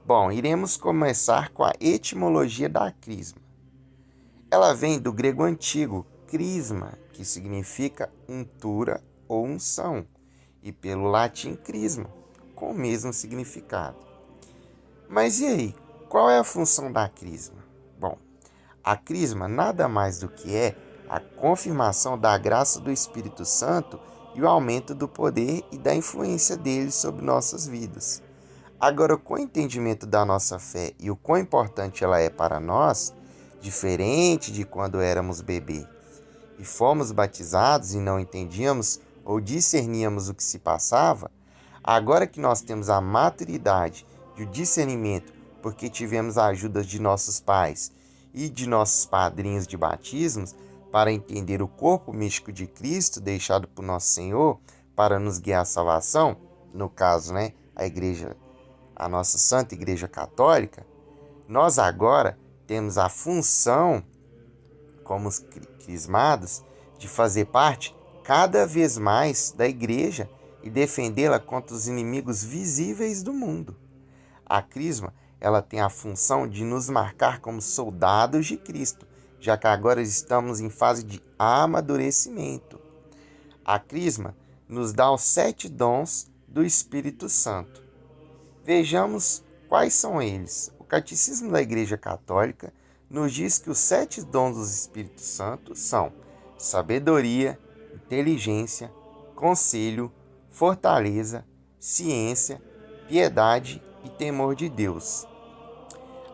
Bom, iremos começar com a etimologia da crisma. Ela vem do grego antigo, crisma, que significa untura ou unção, e pelo latim crisma, com o mesmo significado. Mas e aí, qual é a função da crisma? Bom, a crisma nada mais do que é a confirmação da graça do Espírito Santo e o aumento do poder e da influência dele sobre nossas vidas. Agora, com o entendimento da nossa fé e o quão importante ela é para nós, diferente de quando éramos bebê e fomos batizados e não entendíamos ou discerníamos o que se passava, agora que nós temos a maturidade e o discernimento, porque tivemos a ajuda de nossos pais e de nossos padrinhos de batismos, para entender o corpo místico de Cristo deixado por nosso Senhor para nos guiar à salvação, no caso, a igreja, a nossa Santa Igreja Católica, nós agora temos a função, como os crismados, de fazer parte cada vez mais da igreja e defendê-la contra os inimigos visíveis do mundo. A crisma, ela tem a função de nos marcar como soldados de Cristo, já que agora estamos em fase de amadurecimento. A crisma nos dá os 7 dons do Espírito Santo. Vejamos quais são eles. O Catecismo da Igreja Católica nos diz que os 7 dons do Espírito Santo são sabedoria, inteligência, conselho, fortaleza, ciência, piedade e temor de Deus.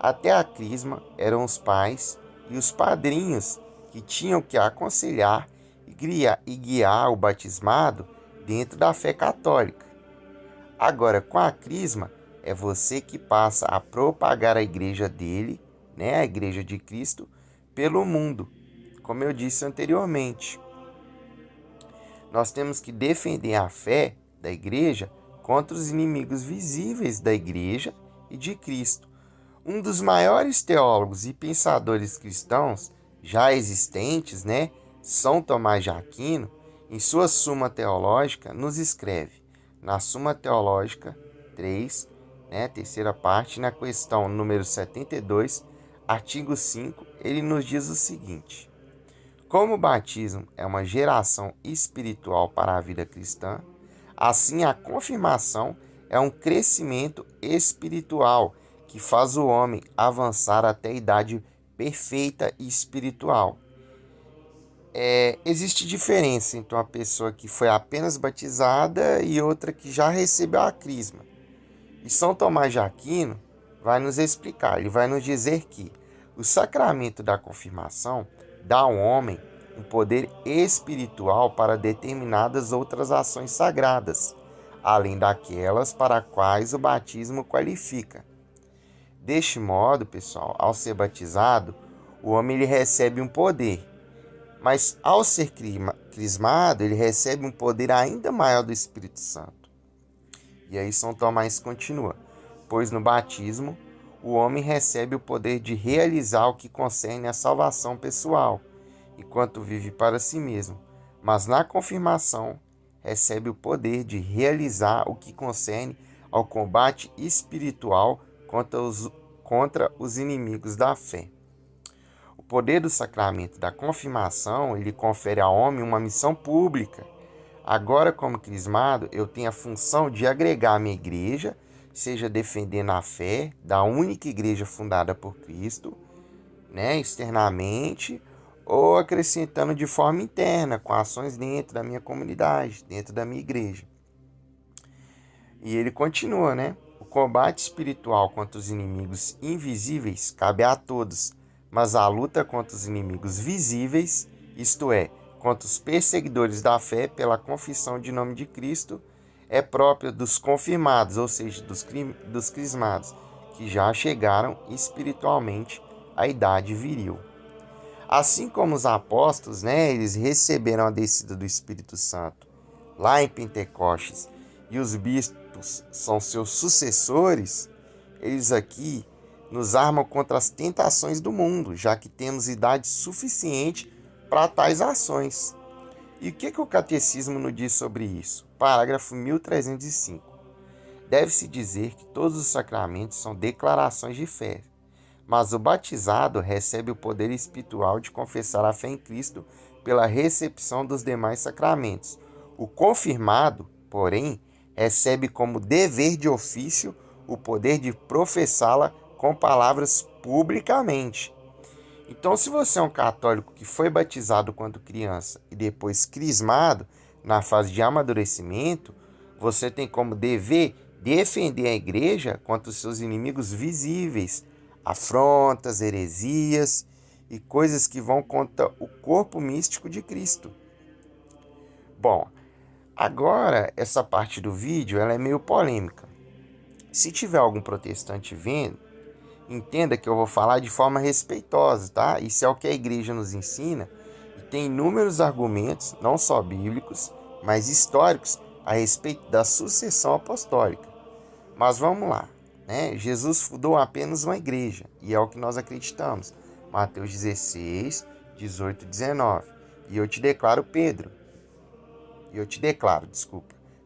Até a crisma eram os pais e os padrinhos que tinham que aconselhar e guiar o batismado dentro da fé católica. Agora, com a crisma, é você que passa a propagar a igreja dele, a igreja de Cristo, pelo mundo, como eu disse anteriormente. Nós temos que defender a fé da igreja contra os inimigos visíveis da igreja e de Cristo. Um dos maiores teólogos e pensadores cristãos já existentes, São Tomás de Aquino, em sua Suma Teológica, nos escreve, na Suma Teológica 3, terceira parte, na questão número 72, artigo 5, ele nos diz o seguinte: como o batismo é uma geração espiritual para a vida cristã, assim a confirmação é um crescimento espiritual que faz o homem avançar até a idade perfeita e espiritual. Existe diferença entre uma pessoa que foi apenas batizada e outra que já recebeu a crisma. E São Tomás de Aquino vai nos explicar, ele vai nos dizer que o sacramento da confirmação dá ao homem um poder espiritual para determinadas outras ações sagradas, além daquelas para as quais o batismo qualifica. Deste modo, pessoal, ao ser batizado, o homem ele recebe um poder, mas ao ser crismado, ele recebe um poder ainda maior do Espírito Santo. E aí São Tomás continua: pois no batismo, o homem recebe o poder de realizar o que concerne à salvação pessoal, enquanto vive para si mesmo, mas na confirmação, recebe o poder de realizar o que concerne ao combate espiritual contra os inimigos da fé. O poder do sacramento da confirmação, ele confere ao homem uma missão pública. Agora, como crismado, eu tenho a função de agregar a minha igreja, seja defendendo a fé da única igreja fundada por Cristo, externamente, ou acrescentando de forma interna, com ações dentro da minha comunidade, dentro da minha igreja. E ele continua, O combate espiritual contra os inimigos invisíveis cabe a todos, mas a luta contra os inimigos visíveis, isto é, contra os perseguidores da fé pela confissão de nome de Cristo, é própria dos confirmados, ou seja, dos crismados, que já chegaram espiritualmente à idade viril. Assim como os apóstolos, eles receberam a descida do Espírito Santo lá em Pentecostes, e os bispos são seus sucessores, eles aqui nos armam contra as tentações do mundo, já que temos idade suficiente para tais ações. E o que o Catecismo nos diz sobre isso? Parágrafo 1305. deve-se dizer que todos os sacramentos são declarações de fé, mas o batizado recebe o poder espiritual de confessar a fé em Cristo pela recepção dos demais sacramentos. O confirmado, porém, recebe como dever de ofício o poder de professá-la com palavras publicamente. Então, se você é um católico que foi batizado quando criança e depois crismado na fase de amadurecimento, você tem como dever defender a igreja contra os seus inimigos visíveis, afrontas, heresias e coisas que vão contra o corpo místico de Cristo. Bom, agora essa parte do vídeo ela é meio polêmica. Se tiver algum protestante vendo, entenda que eu vou falar de forma respeitosa, tá? Isso é o que a igreja nos ensina e tem inúmeros argumentos, não só bíblicos, mas históricos, a respeito da sucessão apostólica. Mas vamos lá, né? Jesus fundou apenas uma igreja e é o que nós acreditamos. Mateus 16, 18 e 19. E eu te declaro,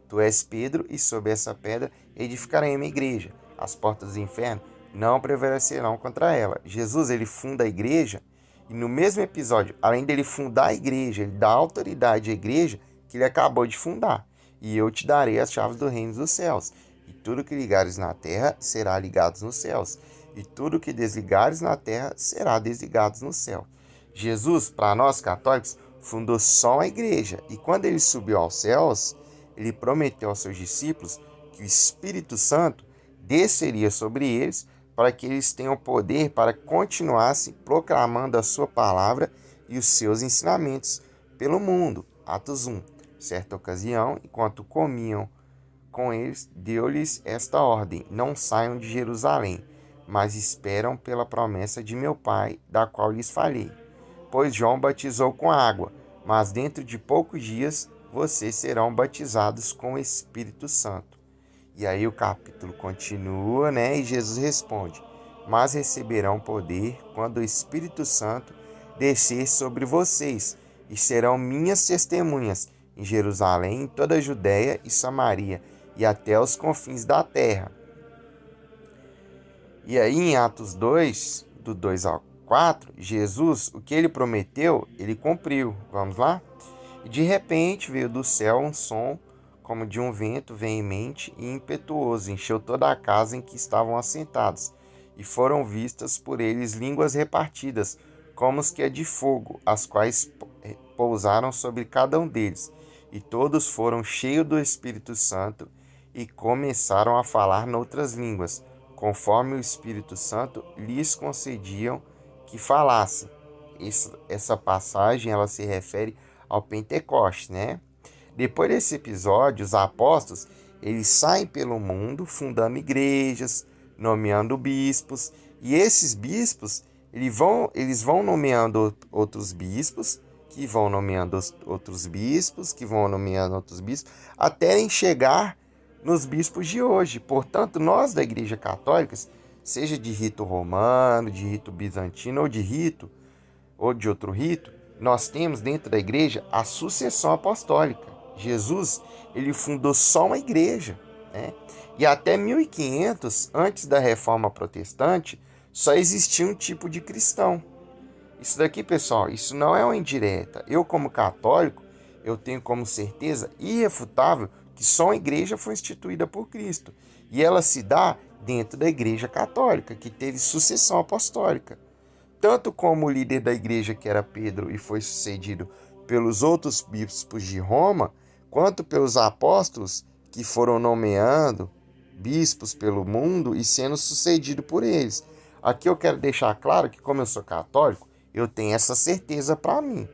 tu és Pedro, e sobre essa pedra edificarei a minha igreja. As portas do inferno não prevalecerão contra ela. Jesus, ele funda a igreja, e no mesmo episódio, além dele fundar a igreja, ele dá autoridade à igreja que ele acabou de fundar. E eu te darei as chaves do reino dos céus. E tudo que ligares na terra será ligado nos céus. E tudo que desligares na terra será desligado no céu. Jesus, para nós católicos, fundou só a igreja. E quando ele subiu aos céus, ele prometeu aos seus discípulos que o Espírito Santo desceria sobre eles para que eles tenham poder para continuassem proclamando a sua palavra e os seus ensinamentos pelo mundo. Atos 1. Certa ocasião, enquanto comiam com eles, deu-lhes esta ordem: não saiam de Jerusalém, mas esperam pela promessa de meu Pai, da qual lhes falei. Pois João batizou com água, mas dentro de poucos dias vocês serão batizados com o Espírito Santo. E aí o capítulo continua, né? E Jesus responde: mas receberão poder quando o Espírito Santo descer sobre vocês, e serão minhas testemunhas em Jerusalém, em toda a Judéia e Samaria, e até os confins da terra. E aí em Atos 2, do 2 ao 4, Jesus, o que ele prometeu, ele cumpriu. Vamos lá? E de repente veio do céu um som como de um vento veemente e impetuoso, encheu toda a casa em que estavam assentados, e foram vistas por eles línguas repartidas, como as que é de fogo, as quais pousaram sobre cada um deles. E todos foram cheios do Espírito Santo e começaram a falar noutras línguas, conforme o Espírito Santo lhes concediam que falassem. Essa passagem ela se refere ao Pentecoste, né? Depois desse episódio, os apóstolos, eles saem pelo mundo fundando igrejas, nomeando bispos, e esses bispos, eles vão nomeando outros bispos, que vão nomeando outros bispos, que vão nomeando outros bispos, até chegar nos bispos de hoje. Portanto, nós da Igreja Católica, seja de rito romano, de rito bizantino ou de outro rito, nós temos dentro da igreja a sucessão apostólica. Jesus, ele fundou só uma igreja, né? E até 1500, antes da Reforma Protestante, só existia um tipo de cristão. Isso daqui, pessoal, isso não é uma indireta. Eu, como católico, eu tenho como certeza irrefutável que só uma igreja foi instituída por Cristo. E ela se dá dentro da Igreja Católica, que teve sucessão apostólica. Tanto como o líder da igreja, que era Pedro, e foi sucedido pelos outros bispos de Roma, quanto pelos apóstolos, que foram nomeando bispos pelo mundo e sendo sucedido por eles. Aqui eu quero deixar claro que, como eu sou católico, eu tenho essa certeza para mim.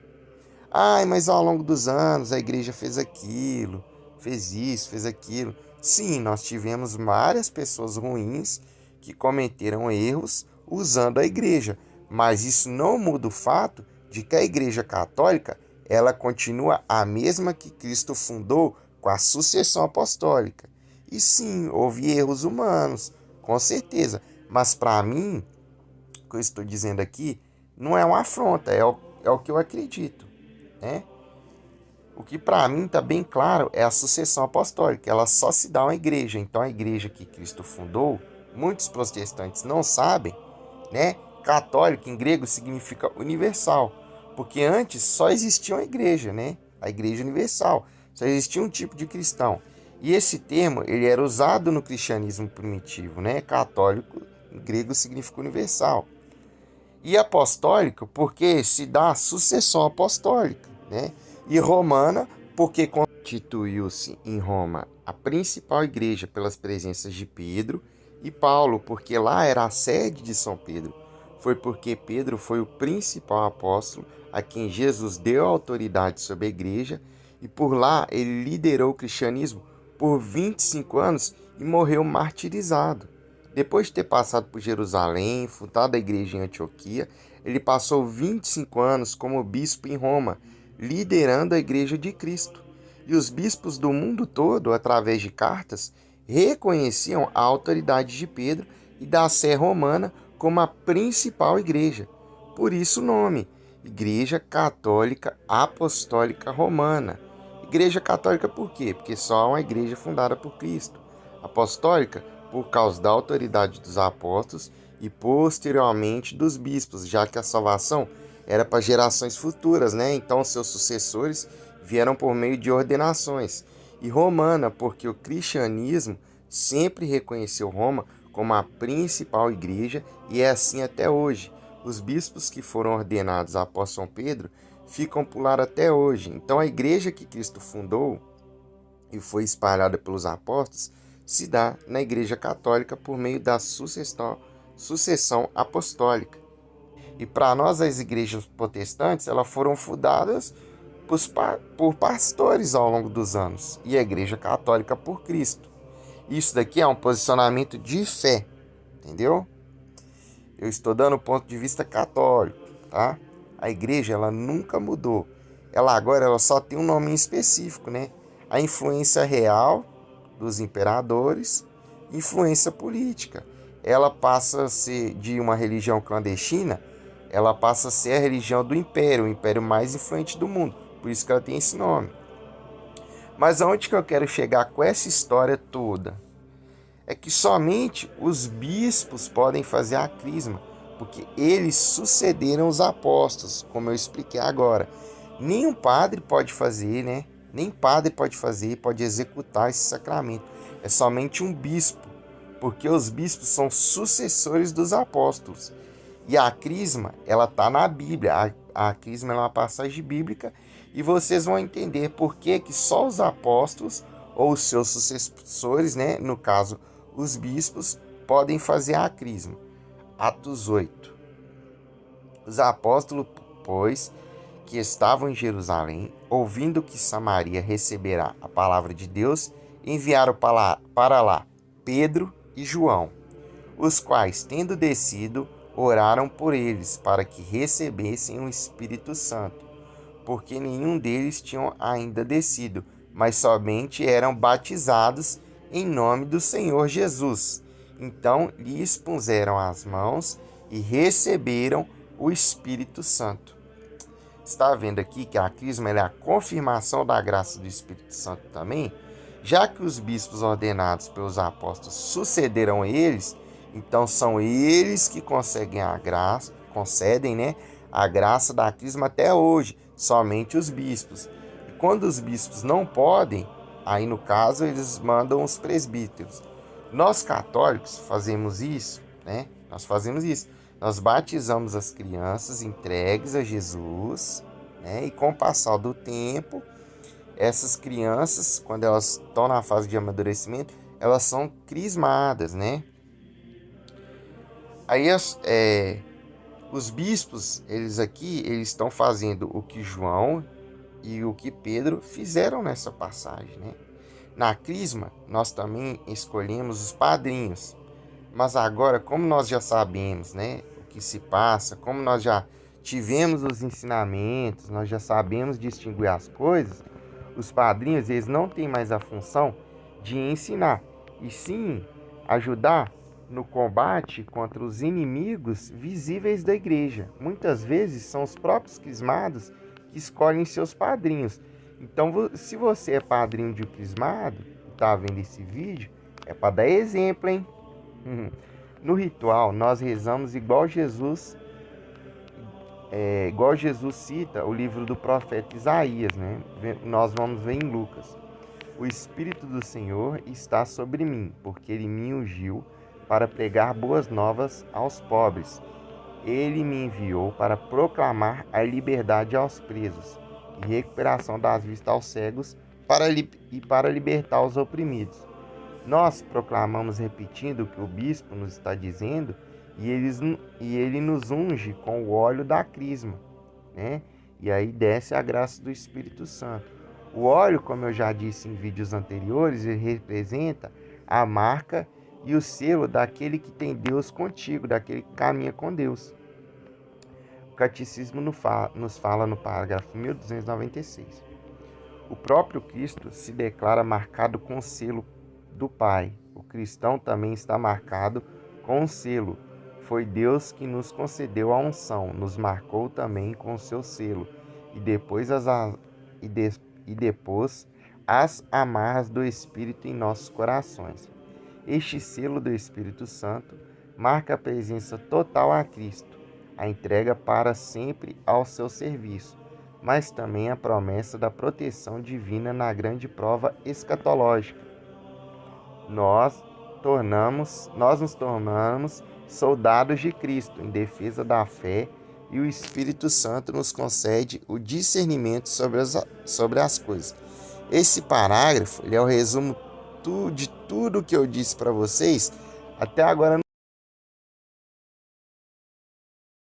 Ai, mas ao longo dos anos a igreja fez aquilo, fez isso, fez aquilo. Sim, nós tivemos várias pessoas ruins que cometeram erros usando a igreja, mas isso não muda o fato de que a Igreja Católica ela continua a mesma que Cristo fundou com a sucessão apostólica. E sim, houve erros humanos, com certeza. Mas para mim, o que eu estou dizendo aqui não é uma afronta, é o que eu acredito, né? O que para mim está bem claro é a sucessão apostólica. Ela só se dá uma igreja. Então a igreja que Cristo fundou, muitos protestantes não sabem, né? Católico em grego significa universal, porque antes só existia uma igreja, né? A igreja universal. Só existia um tipo de cristão. E esse termo, ele era usado no cristianismo primitivo, né? Católico em grego significa universal. E apostólico porque se dá a sucessão apostólica, né? E romana porque constituiu-se em Roma a principal igreja pelas presenças de Pedro e Paulo, porque lá era a sede de São Pedro. Foi porque Pedro foi o principal apóstolo a quem Jesus deu autoridade sobre a igreja e por lá ele liderou o cristianismo por 25 anos e morreu martirizado. Depois de ter passado por Jerusalém, fundado a igreja em Antioquia, ele passou 25 anos como bispo em Roma, liderando a igreja de Cristo. E os bispos do mundo todo, através de cartas, reconheciam a autoridade de Pedro e da Sé Romana como a principal igreja. Por isso o nome, Igreja Católica Apostólica Romana. Igreja católica por quê? Porque só há uma igreja fundada por Cristo. Apostólica por causa da autoridade dos apóstolos e posteriormente dos bispos, já que a salvação era para gerações futuras, né? Então seus sucessores vieram por meio de ordenações. E romana, porque o cristianismo sempre reconheceu Roma como a principal igreja e é assim até hoje. Os bispos que foram ordenados após São Pedro ficam por lá até hoje. Então a igreja que Cristo fundou e foi espalhada pelos apóstolos se dá na Igreja Católica por meio da sucessão apostólica. E para nós, as igrejas protestantes, elas foram fundadas por pastores ao longo dos anos, e a Igreja Católica por Cristo. Isso daqui é um posicionamento de fé, entendeu? Eu estou dando o ponto de vista católico, tá? A igreja, ela nunca mudou. Ela só tem um nome específico, né? A influência real dos imperadores, influência política. Ela passa a ser de uma religião clandestina, ela passa a ser a religião do império, o império mais influente do mundo. Por isso que ela tem esse nome. Mas aonde que eu quero chegar com essa história toda? É que somente os bispos podem fazer a crisma, porque eles sucederam os apóstolos, como eu expliquei agora. Nenhum padre pode fazer, né? Nem padre pode fazer, pode executar esse sacramento. É somente um bispo, porque os bispos são sucessores dos apóstolos. E a crisma, ela está na Bíblia. A crisma é uma passagem bíblica e vocês vão entender por que só os apóstolos ou os seus sucessores, né? No caso, os bispos, podem fazer a crisma. Atos 8. Os apóstolos, pois, que estavam em Jerusalém, ouvindo que Samaria receberá a palavra de Deus, enviaram para lá Pedro e João, os quais, tendo descido, oraram por eles, para que recebessem o Espírito Santo, porque nenhum deles tinha ainda descido, mas somente eram batizados em nome do Senhor Jesus. Então lhes puseram as mãos e receberam o Espírito Santo. Está vendo aqui que a crisma é a confirmação da graça do Espírito Santo também? Já que os bispos ordenados pelos apóstolos sucederam eles, então são eles que concedem, né, a graça da crisma até hoje, somente os bispos. E quando os bispos não podem, aí no caso eles mandam os presbíteros. Nós católicos fazemos isso, né? Nós batizamos as crianças entregues a Jesus, né? E com o passar do tempo, essas crianças, quando elas estão na fase de amadurecimento, elas são crismadas, né? Aí os bispos, eles estão fazendo o que João e o que Pedro fizeram nessa passagem, né? Na crisma, nós também escolhemos os padrinhos. Mas agora, como nós já sabemos, né, o que se passa, como nós já tivemos os ensinamentos, nós já sabemos distinguir as coisas, os padrinhos, eles não têm mais a função de ensinar, e sim ajudar no combate contra os inimigos visíveis da igreja. Muitas vezes são os próprios crismados que escolhem seus padrinhos. Então, se você é padrinho de um crismado, está vendo esse vídeo, é para dar exemplo, hein? No ritual, nós rezamos igual Jesus cita o livro do profeta Isaías, né? Nós vamos ver em Lucas. O Espírito do Senhor está sobre mim, porque Ele me ungiu para pregar boas novas aos pobres. Ele me enviou para proclamar a liberdade aos presos e recuperação das vistas aos cegos e para libertar os oprimidos. Nós proclamamos repetindo o que o bispo nos está dizendo e ele nos unge com o óleo da crisma, né? E aí desce a graça do Espírito Santo. O óleo, como eu já disse em vídeos anteriores, ele representa a marca e o selo daquele que tem Deus contigo, daquele que caminha com Deus. O Catecismo nos fala no parágrafo 1296. O próprio Cristo se declara marcado com o selo do Pai. O cristão também está marcado com o selo. Foi Deus que nos concedeu a unção, nos marcou também com o seu selo, e depois as amarras do Espírito em nossos corações. Este selo do Espírito Santo marca a presença total a Cristo, a entrega para sempre ao seu serviço, mas também a promessa da proteção divina na grande prova escatológica. Nós nos tornamos soldados de Cristo em defesa da fé, e o Espírito Santo nos concede o discernimento sobre as coisas. Esse parágrafo ele é o resumo de tudo que eu disse para vocês até agora